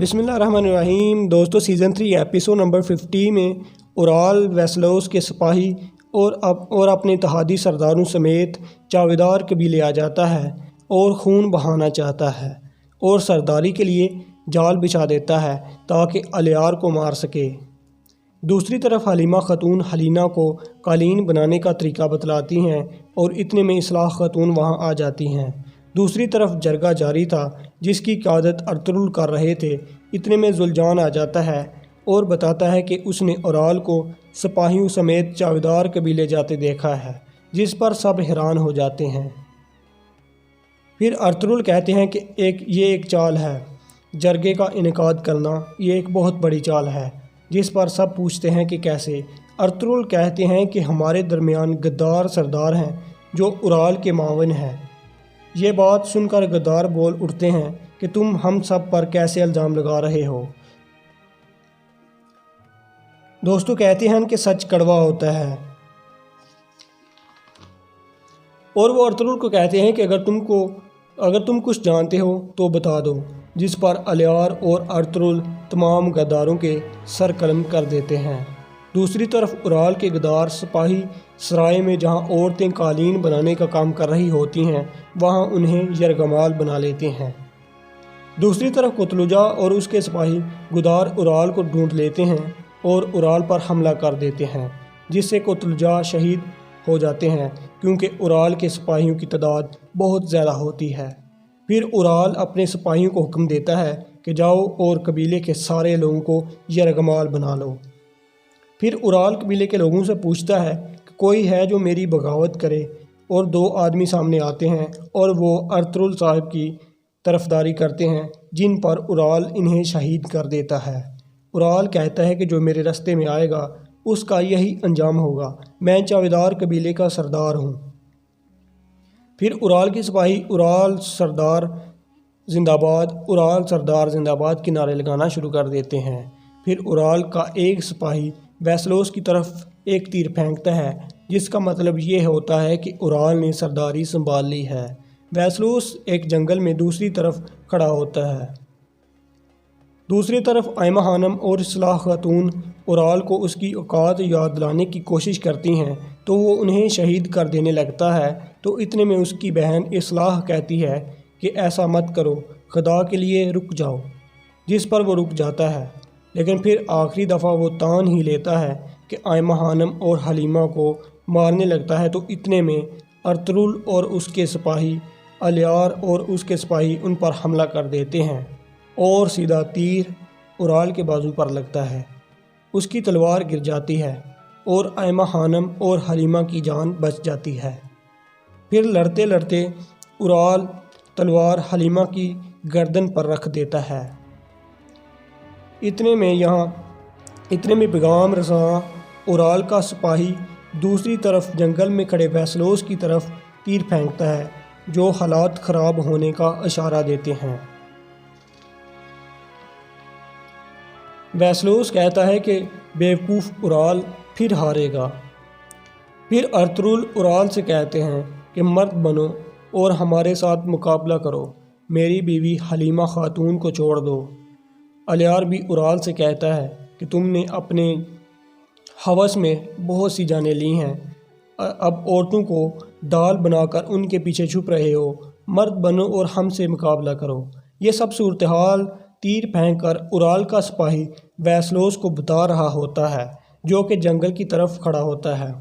बिस्मिल्लाहिर्रहमानिर्रहीम। दोस्तों, season 3 episode number 50 में उराल वेसलोस के सिपाही और अपने इत्तेहादी सरदारों समेत चावेदार कबीले आ जाता है और खून बहाना चाहता है और सरदारी के लिए जाल बिछा देता है ताकि अलियार को मार सके। दूसरी तरफ हलीमा खातून हलीना को कालीन बनाने का तरीका बतलाती हैं और इतने में इस्लाह खातून वहां आ जाती हैं। दूसरी तरफ जरगा जारी था जिसकी क़यादत अर्तुगरुल कर रहे थे। इतने में जुलजान आ जाता है और बताता है कि उसने उराल को सिपाहियों समेत चावेदार कबीले जाते देखा है, जिस पर सब हैरान हो जाते हैं। फिर अर्तुगरुल कहते हैं कि ये एक चाल है, जरगे का इनेकाद करना ये एक बहुत बड़ी चाल है, जिस पर सब पूछते हैं कि कैसे। अर्तुगरुल कहते हैं कि हमारे दरमियान गद्दार सरदार हैं जो उराल के मावन हैं। ये बात सुनकर गद्दार बोल उठते हैं कि तुम हम सब पर कैसे इल्ज़ाम लगा रहे हो। दोस्तों, कहते हैं कि सच कड़वा होता है और वो अर्तुगरुल को कहते हैं कि अगर तुम कुछ जानते हो तो बता दो, जिस पर अलियार और अर्तुगरुल तमाम गद्दारों के सर कलम कर देते हैं। दूसरी तरफ उराल के गद्दार सिपाही सराय में जहां औरतें कालीन बनाने का काम कर रही होती हैं वहां उन्हें यरगमाल बना लेते हैं। दूसरी तरफ कुतलुजा और उसके सिपाही गुदार उराल को ढूंढ लेते हैं और उराल पर हमला कर देते हैं, जिससे कुतलुजा शहीद हो जाते हैं क्योंकि उराल के सिपाहियों की तादाद बहुत ज़्यादा होती है। फिर उराल अपने सिपाहियों को हुक्म देता है कि जाओ और कबीले के सारे लोगों को यरगमाल बना लो। फिर उराल कबीले के लोगों से पूछता है कि कोई है जो मेरी बगावत करे, और 2 आदमी सामने आते हैं और वो अर्तुगरुल साहब की तरफदारी करते हैं, जिन पर उराल इन्हें शहीद कर देता है। उराल कहता है कि जो मेरे रास्ते में आएगा उसका यही अंजाम होगा, मैं चावेदार कबीले का सरदार हूँ। फिर उराल के सिपाही उराल सरदार जिंदाबाद के नारे लगाना शुरू कर देते हैं। फिर उराल का एक सिपाही वेसलोस की तरफ एक तीर फेंकता है, जिसका मतलब ये होता है कि उराल ने सरदारी संभाल ली है। वेसलोस एक जंगल में दूसरी तरफ खड़ा होता है। दूसरी तरफ आयमा खानम और इस्लाह खातून उराल को उसकी औकात याद दिलाने की कोशिश करती हैं तो वो उन्हें शहीद कर देने लगता है। तो इतने में उसकी बहन इस्लाह कहती है कि ऐसा मत करो, खुदा के लिए रुक जाओ, जिस पर वो रुक जाता है। लेकिन फिर आखिरी दफ़ा वो तान ही लेता है कि आयमा खानम और हलीमा को मारने लगता है। तो इतने में अर्तुगरुल और उसके सिपाही अलियार और उसके सिपाही उन पर हमला कर देते हैं और सीधा तीर उराल के बाजू पर लगता है। उसकी तलवार गिर जाती है और आयमा खानम और हलीमा की जान बच जाती है। फिर लड़ते लड़ते उराल तलवार हलीमा की गर्दन पर रख देता है। इतने में पैगाम रसां उराल का सिपाही दूसरी तरफ जंगल में खड़े वेसलोस की तरफ तीर फेंकता है, जो हालात ख़राब होने का इशारा देते हैं। वेसलोस कहता है कि बेवकूफ़ उराल फिर हारेगा। फिर अर्तुगरुल उराल से कहते हैं कि मर्द बनो और हमारे साथ मुकाबला करो, मेरी बीवी हलीमा खातून को छोड़ दो। अलियार भी उराल से कहता है कि तुमने अपने हवस में बहुत सी जानें ली हैं, अब औरतों को डाल बनाकर उनके पीछे छुप रहे हो, मर्द बनो और हमसे मुकाबला करो। ये सब सूरत हाल तीर फेंक कर उराल का सिपाही वेसलोस को बता रहा होता है, जो कि जंगल की तरफ खड़ा होता है।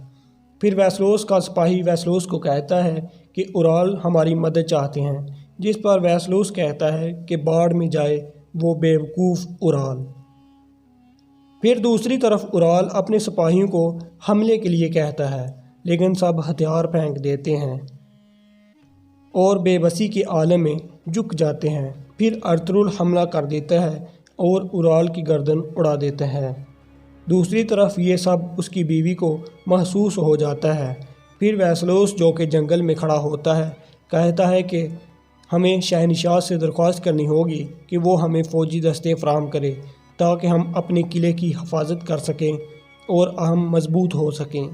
फिर वेसलोस का सिपाही वेसलोस को कहता है कि उराल हमारी मदद चाहते हैं, जिस पर वेसलोस कहता है कि बाढ़ में जाए वो बेवकूफ़ उराल। फिर दूसरी तरफ उराल अपने सिपाहियों को हमले के लिए कहता है, लेकिन सब हथियार फेंक देते हैं और बेबसी के आलम में झुक जाते हैं। फिर अर्तुगरुल हमला कर देता है और उराल की गर्दन उड़ा देता है। दूसरी तरफ ये सब उसकी बीवी को महसूस हो जाता है। फिर वेसलोस, जो कि जंगल में खड़ा होता है, कहता है कि हमें शहनशाह से दरख्वास्त करनी होगी कि वो हमें फ़ौजी दस्ते फराहम करे ताकि हम अपने किले की हिफाजत कर सकें और हम मजबूत हो सकें।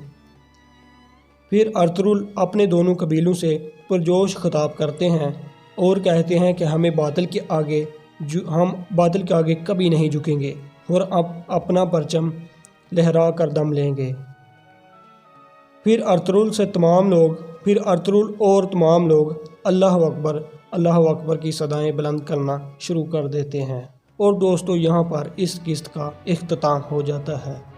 फिर अर्तुगरुल अपने दोनों कबीलों से पुरजोश खिताब करते हैं और कहते हैं कि हमें बातिल के आगे ہم باطل کے آگے کبھی نہیں جھکیں گے اور اب اپنا پرچم لہرا کر دم لیں گے۔ پھر ارطغرل اور تمام لوگ اللہ اکبر کی صدائیں بلند کرنا شروع کر دیتے ہیں۔ اور دوستو، یہاں پر اس قسط کا اختتام ہو جاتا ہے۔